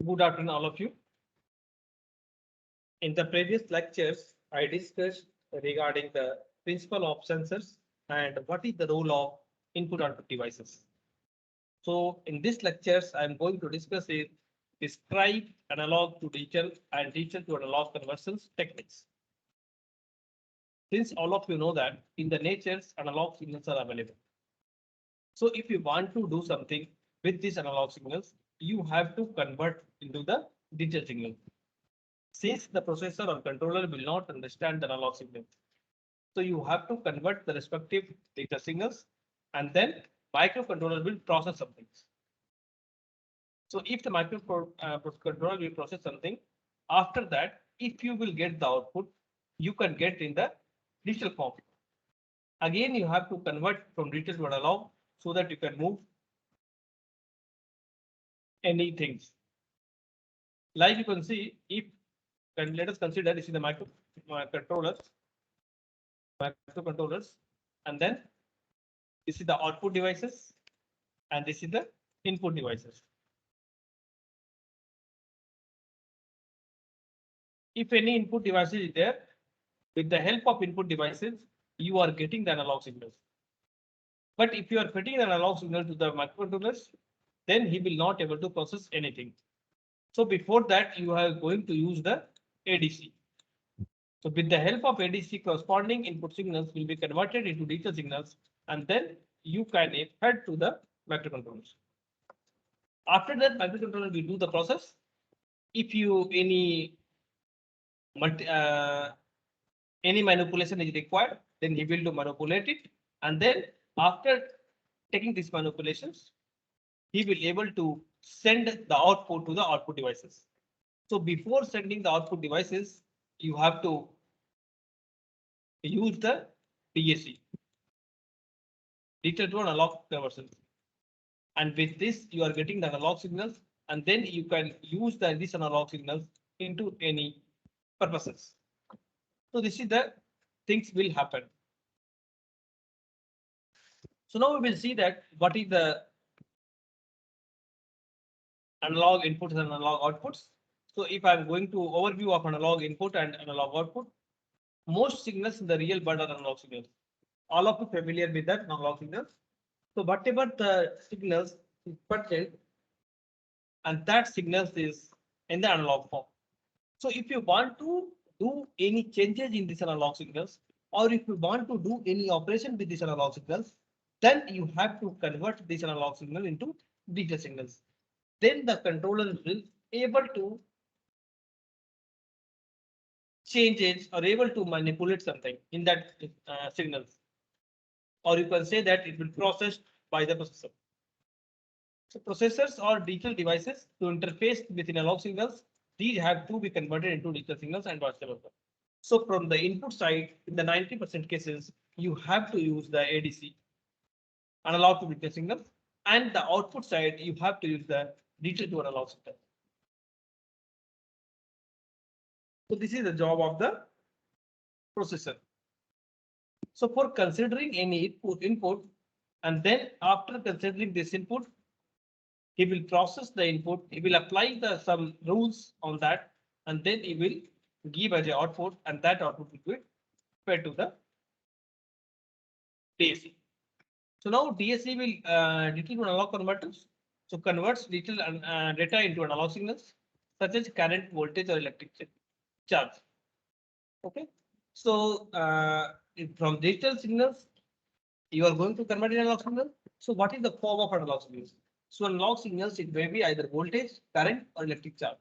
Good afternoon, all of you. In the previous lectures, I discussed regarding the principle of sensors and what is the role of input-output devices. So in this lectures, I'm going to discuss it, describe analog to digital and digital to analog conversions techniques. Since all of you know that in the natures, analog signals are available. So if you want to do something with these analog signals, you have to convert into the digital signal. Since the processor or controller will not understand the analog signal. So you have to convert the respective data signals and then microcontroller will process some things. So if the microcontroller will process something, after that, if you will get the output, you can get in the digital form. Again, you have to convert from digital to analog so that you can move any things. Like you can see, if and let us consider this is the microcontrollers, and then this is the output devices, and this is the input devices. If any input device is there, with the help of input devices, you are getting the analog signals. But if you are fitting the analog signal to the microcontrollers, then he will not able to process anything. So before that, you are going to use the ADC. So with the help of ADC, corresponding input signals will be converted into digital signals, and then you can head to the microcontrollers. After that, microcontroller will do the process. If you any manipulation is required, then he will do manipulate it, and then after taking these manipulations, he will able to send the output to the output devices. So before sending the output devices, you have to use the DAC, digital to analog conversion. And with this, you are getting the analog signals, and then you can use these analog signals into any purposes. So this is the things will happen. So now we will see that what is the analog inputs and analog outputs. So if I'm going to overview of analog input and analog output, most signals in the real world are analog signals. All of you familiar with that analog signals. So whatever the signals is present, and that signals is in the analog form. So if you want to do any changes in these analog signals, or if you want to do any operation with these analog signals, then you have to convert this analog signal into digital signals. Then the controller will able to change it or able to manipulate something in that signals. Or you can say that it will processed by the processor. So processors or digital devices to interface with analog signals, these have to be converted into digital signals and vice versa. So from the input side, in the 90% cases, you have to use the ADC, analog to digital signals, and the output side, you have to use the digital to analog signal. So this is the job of the processor. So for considering any input, and then after considering this input, he will process the input, he will apply some rules on that, and then he will give as an output, and that output will be fed to the DAC. So now DAC will digital to analog converters. So converts digital data into analog signals, such as current, voltage, or electric charge. Okay. So from digital signals, you are going to convert in analog signal. So what is the form of analog signals? So analog signals, it may be either voltage, current, or electric charge.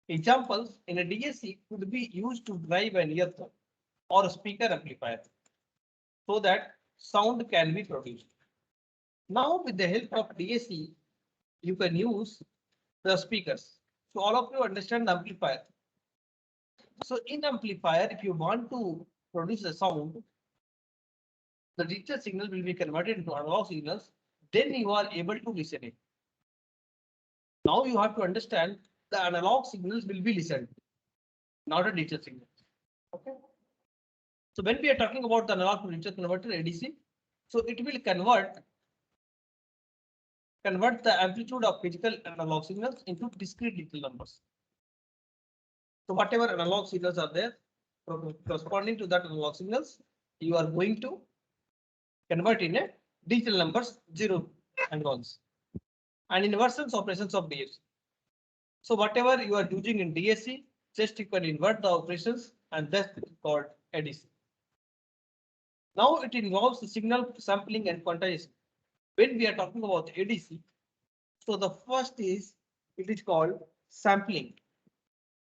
Examples in a DAC could be used to drive an earphone or a speaker amplifier so that sound can be produced. Now with the help of DAC, you can use the speakers. So all of you understand the amplifier. So in amplifier, if you want to produce a sound, the digital signal will be converted into analog signals, then you are able to listen it. Now you have to understand the analog signals will be listened, not a digital signal. Okay. So when we are talking about the analog to digital converter ADC, so it will convert convert the amplitude of physical analog signals into discrete digital numbers. So whatever analog signals are there, corresponding to that analog signals, you are going to convert in a digital numbers 0 and 1s and inversions operations of DSC. So whatever you are using in DSC, just you can invert the operations and that's called ADC. Now it involves the signal sampling and quantization. When we are talking about ADC, so the first is it is called sampling.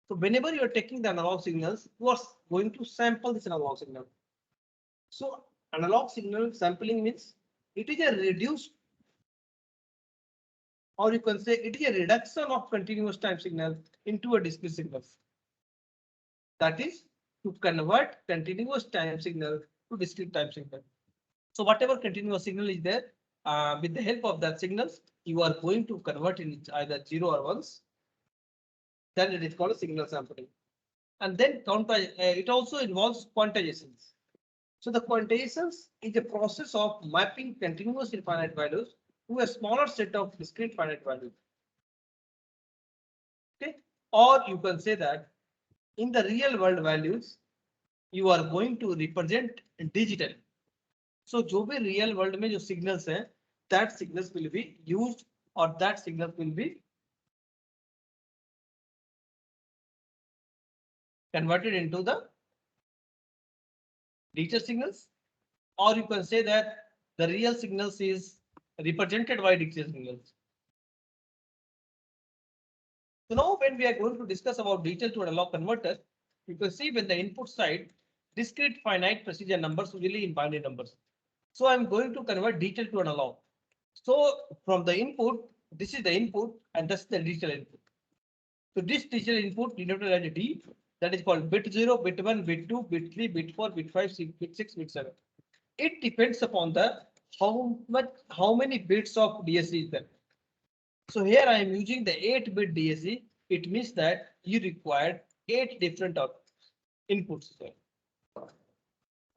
So whenever you are taking the analog signals, you are going to sample this analog signal. So analog signal sampling means it is a reduced, or you can say it is a reduction of continuous time signal into a discrete signal. That is to convert continuous time signal to discrete time signal. So whatever continuous signal is there, with the help of that signals, you are going to convert in either 0 or 1s. Then it is called a signal sampling. And then it also involves quantizations. So the quantizations is a process of mapping continuous infinite values to a smaller set of discrete finite values. Okay, or you can say that in the real world values, you are going to represent digital. So जो भी real world में जो signals है, that signals will be used or that signals will be converted into the digital signals, or you can say that the real signals is represented by digital signals. So now when we are going to discuss about digital to analog converter, you can see when the input side, discrete finite precision numbers usually in binary numbers. So I'm going to convert digital to analog. So from the input, this is the input and that's the digital input. So this digital input denoted as a D, that is called bit 0, bit 1, bit 2, bit 3, bit 4, bit 5, bit 6, bit 7. It depends upon the how many bits of DSC is there. So here I am using the 8-bit DSC. It means that you require 8 different inputs.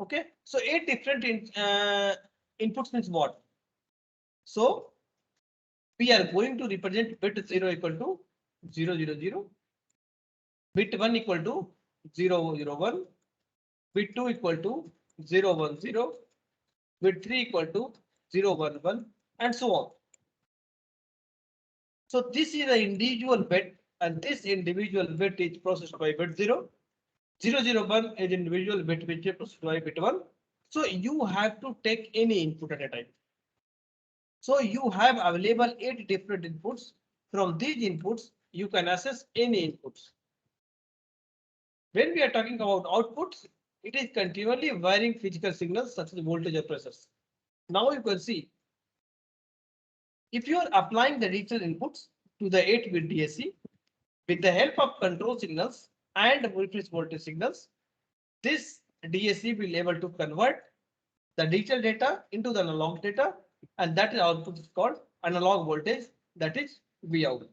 Okay, so 8 different inputs means what? So we are going to represent bit 0 equal to 0, 0, 0, bit 1 equal to 0, 0, 1, bit 2 equal to 0, 1, 0, bit 3 equal to 0, 1, 1, and so on. So this is the individual bit, and this individual bit is processed by bit 0. 0, 0, 1 is individual bit which is processed by bit 1. So you have to take any input at a time. So you have available 8 different inputs. From these inputs, you can access any inputs. When we are talking about outputs, it is continually varying physical signals such as voltage or pressures. Now you can see if you are applying the digital inputs to the 8-bit DSC with the help of control signals and reference voltage signals, this DSC will be able to convert the digital data into the analog data, and that output is called analog voltage, that is Vout.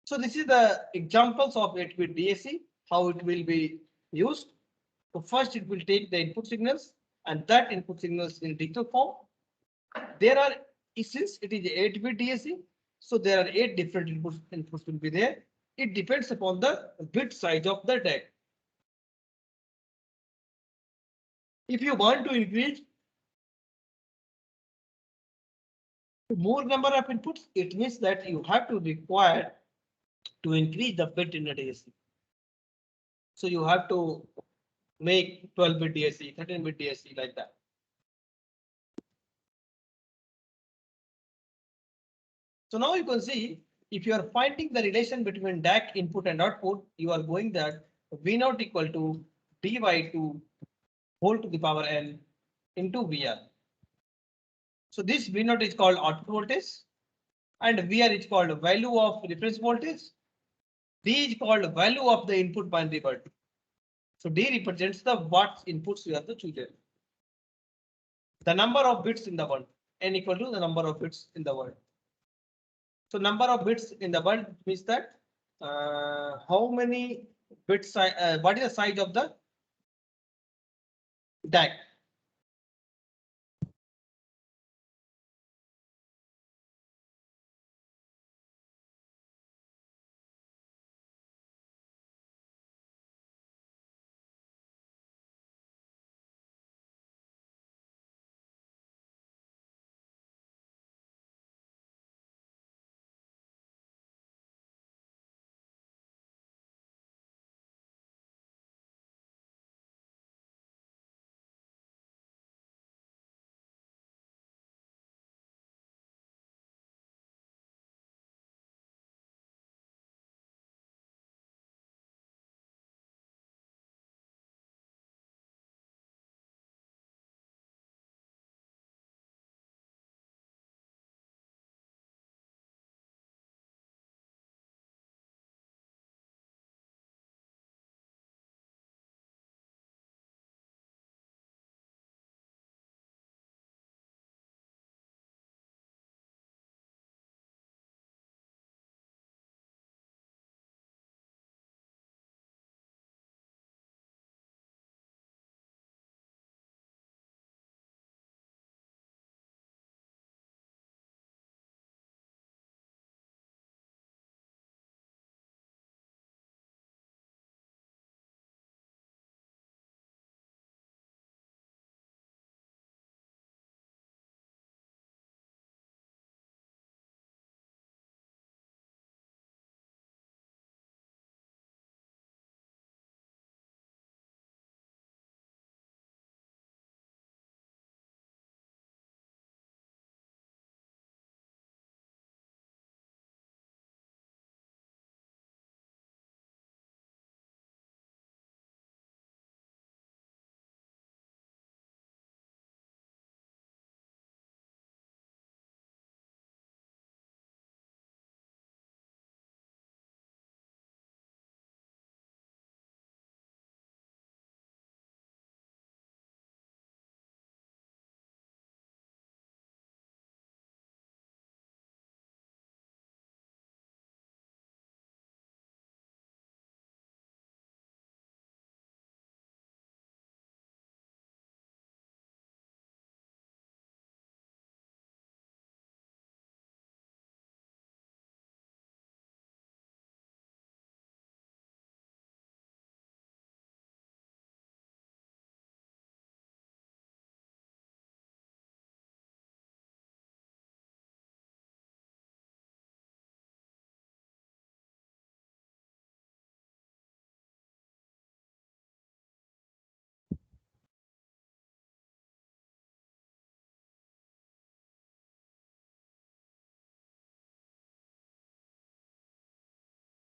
So this is the examples of 8-bit DSC, how it will be used. So first it will take the input signals and that input signals in digital form. There are, since it is 8-bit DSC, so there are 8 different inputs will be there. It depends upon the bit size of the DAC. If you want to increase more number of inputs, it means that you have to require to increase the bit in the DSC. So you have to make 12-bit DSC, 13-bit DSC like that. So now you can see if you are finding the relation between DAC input and output, you are going that V0 equal to d by 2 whole to the power n into VR. So this V0 is called output voltage and VR is called value of reference voltage. D is called value of the input binary word. So D represents the what inputs you have to choose. The number of bits in the world, n equal to the number of bits in the world. So number of bits in the world means that how many bits, what is the size of the DAC?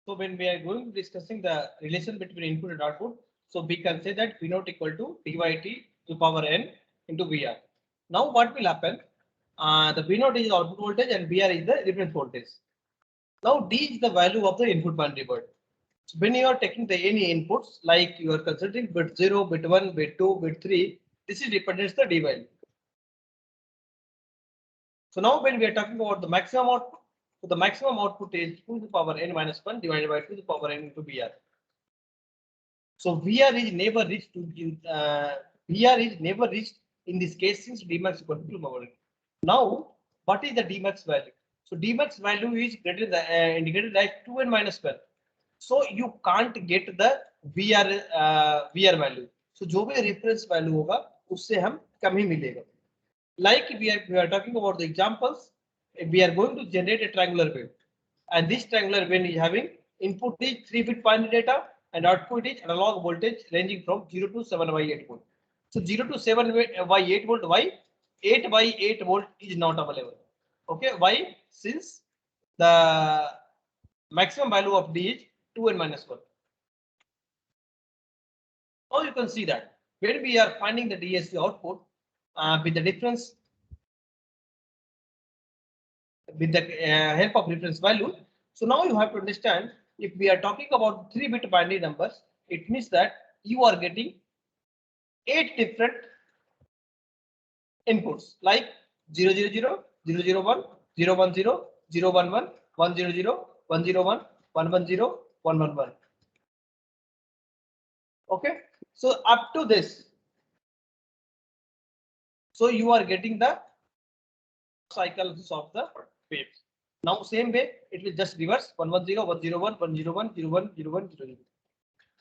So when we are going to discussing the relation between input and output, so we can say that V naught equal to dy t to power n into VR. Now what will happen? The V naught is output voltage and VR is the reference voltage. Now D is the value of the input binary word. So when you are taking the any inputs, like you are considering bit 0, bit 1, bit 2, bit 3, this is represents the D value. So now when we are talking about the maximum output, so the maximum output is 2 to the power n minus 1 divided by 2 to the power n into VR. So VR is never reached VR is never reached in this case since Dmax equal to 2 power n. Now what is the Dmax value? So Dmax value is greater than indicated like 2n minus 1. So you can't get the VR value. So जो भी reference value होगा उससे हम कम ही मिलेगा. Like we are talking about the examples, we are going to generate a triangular wave, and this triangular wave is having input is 3-bit binary data and output is analog voltage ranging from 0 to 7 by 8 volt. So 0 to 7 by 8 volt, why 8 by 8 volt is not available? Okay, why? Since the maximum value of D is 2n minus 1. Now you can see that when we are finding the DSC output with the difference with the help of reference value. So now you have to understand, if we are talking about 3-bit binary numbers, it means that you are getting 8 different inputs like 0, 0, 0, 0, 0, 1, 0, 1, 0, 0, 1, 1, 1, 0, 0, 1, 0, 1, 1, 1, 0, 1, 1, 1. Okay, so up to this, so you are getting the cycles of the waves. Now same way it will just reverse 1, 1, 0, 1, 0, 1, 1, 0, 1, 0, 1, 0, 1, 0, 0.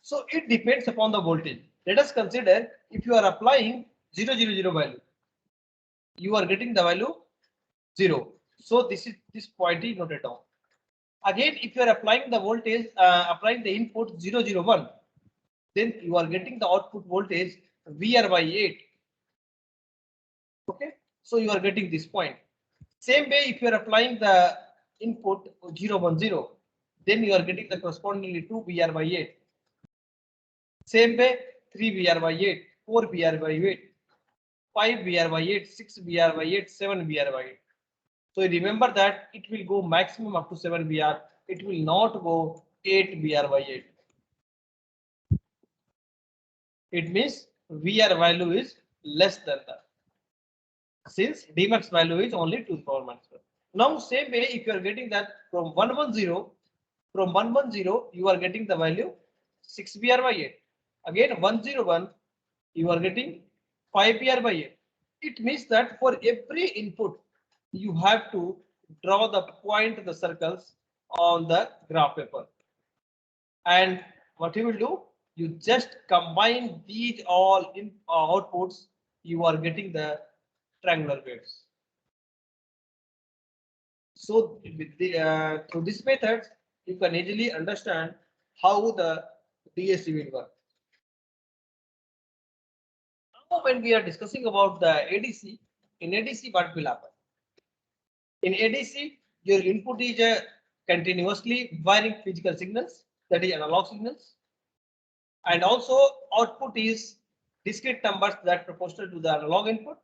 So it depends upon the voltage. Let us consider if you are applying 0, 0, 0 value, you are getting the value 0. So this point is noted down. Again, if you are applying the voltage, applying the input 0, 0, 1, then you are getting the output voltage VR by 8. Okay, so you are getting this point. Same way, if you are applying the input 0, 1, 0, then you are getting the correspondingly 2 VR by 8. Same way, 3 VR by 8, 4 VR by 8, 5 VR by 8, 6 VR by 8, 7 VR by 8. So remember that it will go maximum up to 7 VR. It will not go 8 VR by 8. It means VR value is less than that. Since Dmax value is only 2 power minus 1. Now same way, if you are getting that from 110, from 110 you are getting the value 6 VR by 8. Again 101 you are getting 5 VR by 8. It means that for every input you have to draw the point, the circles on the graph paper. And what you will do, you just combine these all in outputs, you are getting the triangular waves. So with the, through this method, you can easily understand how the DSC will work. Now when we are discussing about the ADC, in ADC what will happen? In ADC, your input is continuously varying physical signals, that is analog signals, and also output is discrete numbers that proportional to the analog input.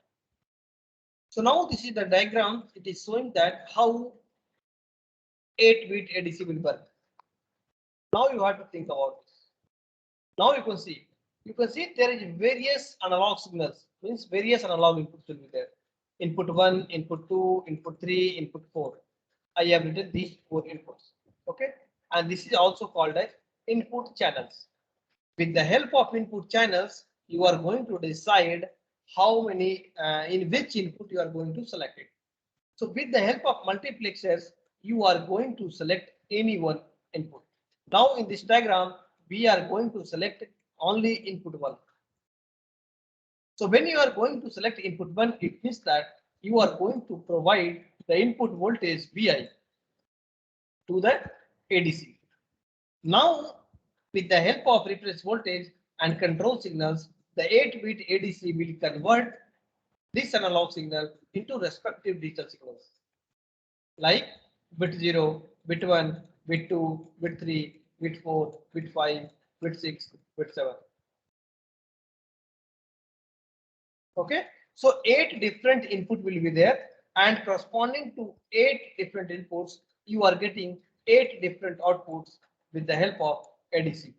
So now this is the diagram. It is showing that how 8-bit ADC will work. Now you have to think about this. Now you can see there is various analog signals, means various analog inputs will be there. Input 1, input 2, input 3, input 4. I have written these 4 inputs. Okay, and this is also called as input channels. With the help of input channels, you are going to decide how many in which input you are going to select it. So with the help of multiplexers, you are going to select any one input. Now in this diagram, we are going to select only input 1. So when you are going to select input 1, it means that you are going to provide the input voltage Vi to the ADC. Now with the help of reference voltage and control signals, the 8-bit ADC will convert this analog signal into respective digital signals like bit 0, bit 1, bit 2, bit 3, bit 4, bit 5, bit 6, bit 7. Okay, so 8 different input will be there, and corresponding to 8 different inputs, you are getting 8 different outputs with the help of ADC.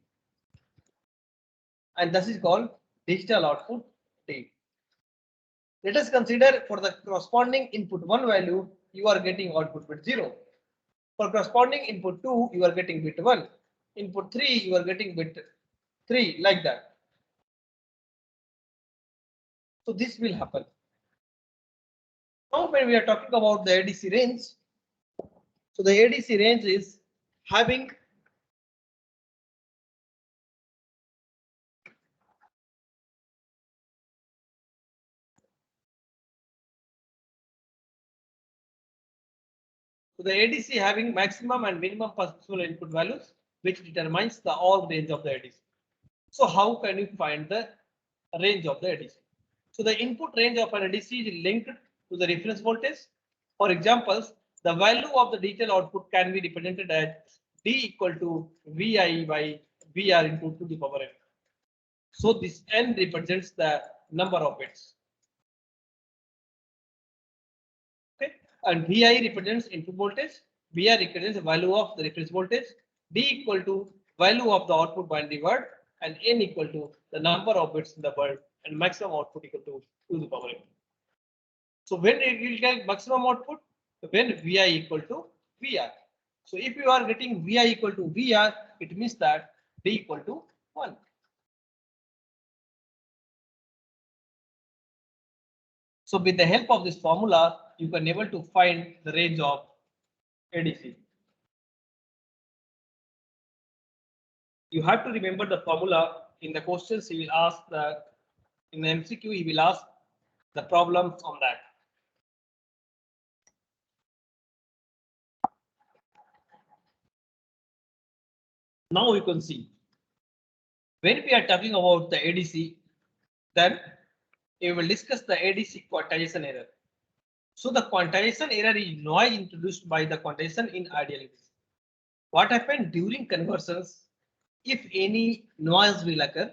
And this is called digital output D. Let us consider for the corresponding input 1 value, you are getting output bit 0. For corresponding input 2, you are getting bit 1. Input 3, you are getting bit 3, like that. So this will happen. Now when we are talking about the ADC range, so the ADC range is having so the ADC having maximum and minimum possible input values, which determines the all range of the ADC. So how can you find the range of the ADC? So the input range of an ADC is linked to the reference voltage. For examples, the value of the digital output can be represented as D equal to Vi by Vr into 2 to the power n. So this n represents the number of bits. Okay, and Vi represents input voltage, Vr represents the value of the reference voltage, D equal to value of the output binary word, and n equal to the number of bits in the word, and maximum output equal to 2 to the power n. So when it will get maximum output, when Vi equal to Vr. So if you are getting Vi equal to Vr, it means that D equal to 1. So with the help of this formula, you can able to find the range of ADC. You have to remember the formula in the questions. He will ask the in the MCQ. He will ask the problem on that. Now you can see when we are talking about the ADC, then we will discuss the ADC quantization error. So the quantization error is noise introduced by the quantization in ideal ADC. What happened during conversions? If any noise will occur,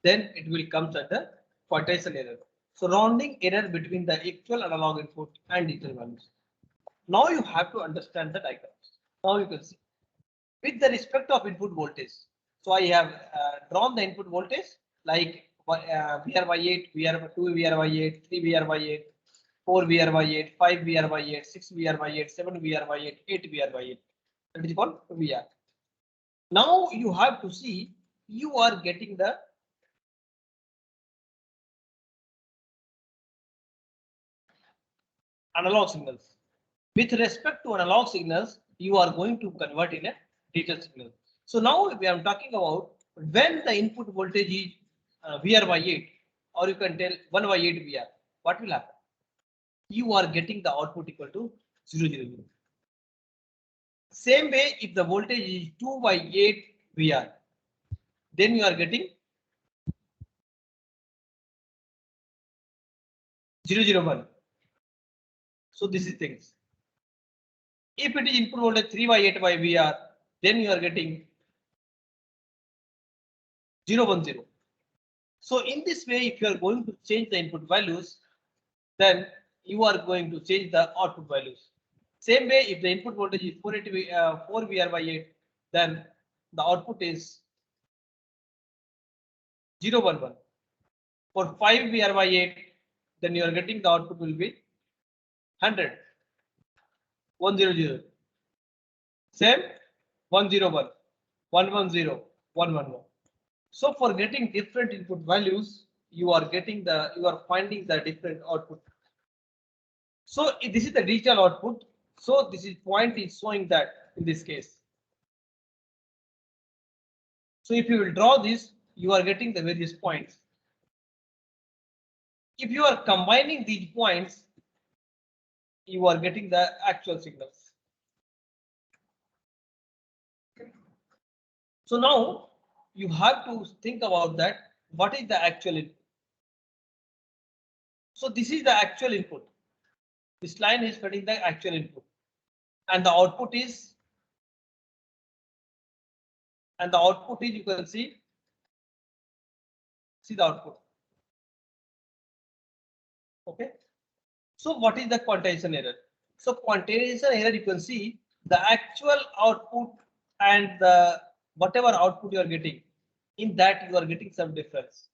then it will come to the quantization error. So rounding error between the actual analog input and digital values. Now you have to understand the diagrams. Now you can see with the respect of input voltage. So I have drawn the input voltage like VR by 8, VR by 2, VR by 8, 3 VR by 8, 4 VR by 8, 5 VR by 8, 6 VR by 8, 7 VR by 8, 8 VR by 8. That is called VR. Now you have to see you are getting the analog signals. With respect to analog signals, you are going to convert in a digital signal. So now we are talking about when the input voltage is VR by 8, or you can tell 1 by 8 VR, what will happen? You are getting the output equal to 0, 0, 0. Same way, if the voltage is 2 by 8 VR, then you are getting 0, 0, 1. So this is things. If it is input voltage 3 by 8 by VR, then you are getting 0, 1, 0. So in this way, if you are going to change the input values, then you are going to change the output values. Same way, if the input voltage is 4 VR by 8, then the output is 0, 1, 1. For 5 VR by 8, then you are getting the output will be 100, 1, 0, 0. Same 1, 0, 1, 1, 1, 0, 1, 1, 1. So for getting different input values, you are finding the different output. So this is the digital output. So this is point is showing that in this case. So if you will draw this, you are getting the various points. If you are combining these points, you are getting the actual signals. So now you have to think about that. What is the actual input? So this is the actual input. This line is getting the actual input, and the output is and the output is, you can see the output. Okay. So what is the quantization error? So quantization error, you can see the actual output and the whatever output you are getting, in that you are getting some difference.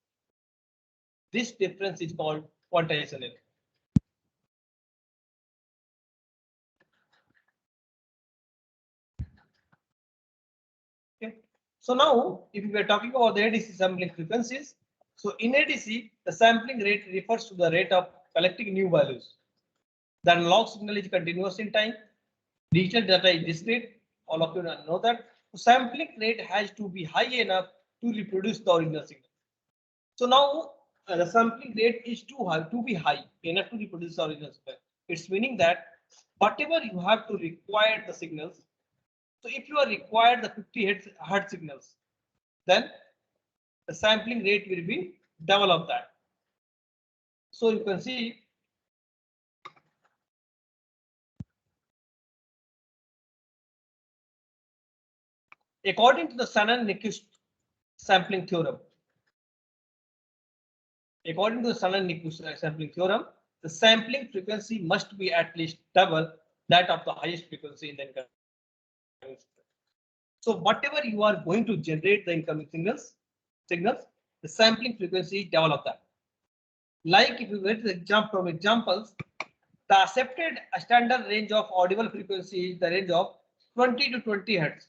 This difference is called quantization error. Okay. So now, if we are talking about the ADC sampling frequencies, so in ADC, the sampling rate refers to the rate of collecting new values. The analog signal is continuous in time. Digital data is discrete. All of you know that. So sampling rate has to be high enough to reproduce the original signal. So now the sampling rate is too high to be high enough to reproduce the original signal. It's meaning that whatever you have to require the signals. So if you are required the 50 hertz signals, then the sampling rate will be double of that. So you can see according to the Shannon-Nyquist sampling theorem, according to the Shannon-Nyquist sampling theorem, the sampling frequency must be at least double that of the highest frequency in the incoming signal. So whatever you are going to generate the incoming signals, the sampling frequency is double of that. Like if you get the from examples, the accepted standard range of audible frequency is the range of 20 to 20 hertz.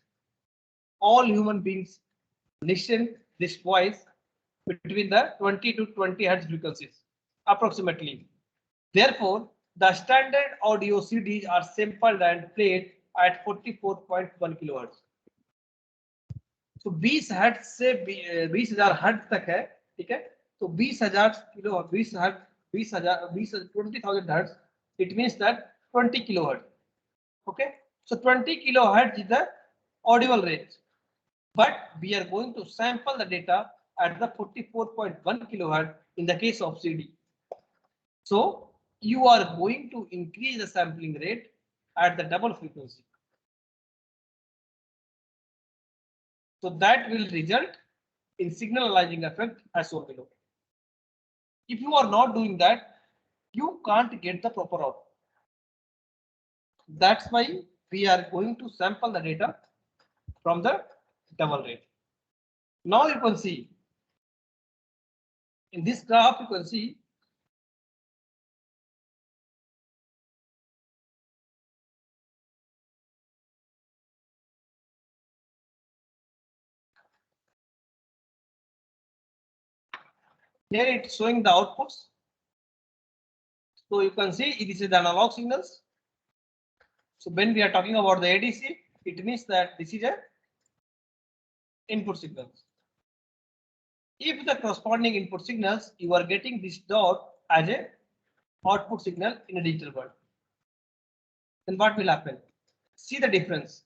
All human beings listen this voice between the 20 to 20 hertz frequencies approximately. Therefore, the standard audio CDs are sampled and played at 44.1 kilohertz. तो 20 hertz से 20,000 hertz तक है, ठीक है. तो 20,000 kilo 20 hertz 20,000 hertz, it means that 20 kilohertz. Okay, so 20 kilohertz is the audible range, but we are going to sample the data at the 44.1 kilohertz in the case of CD. So you are going to increase the sampling rate at the double frequency. So that will result in signal aliasing effect as shown below. If you are not doing that, you can't get the proper output. That's why we are going to sample the data from the double rate. Now you can see in this graph, you can see here it's showing the outputs. So you can see this is the analog signals. So when we are talking about the ADC, it means that this is a input signals. If the corresponding input signals, you are getting this dot as a output signal in a digital world, then what will happen? See the difference.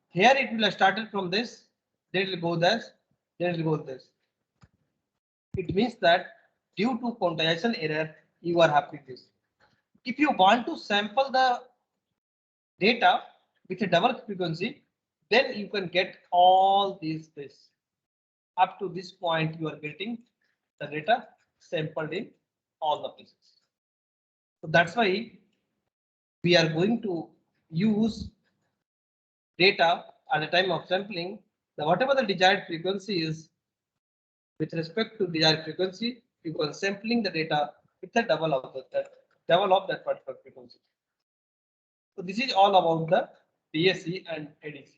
Here it will have started from this, then it will go this, then it will go this. It means that due to quantization error, you are having this. If you want to sample the data with a double frequency, then you can get all these this. Up to this point, you are getting the data sampled in all the places. So that's why we are going to use data at the time of sampling. Whatever the desired frequency is, with respect to desired frequency, you are sampling the data with the double of that particular frequency. So this is all about the DAC and ADC.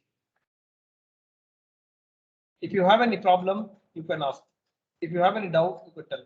If you have any problem, you can ask. If you have any doubt, you can tell.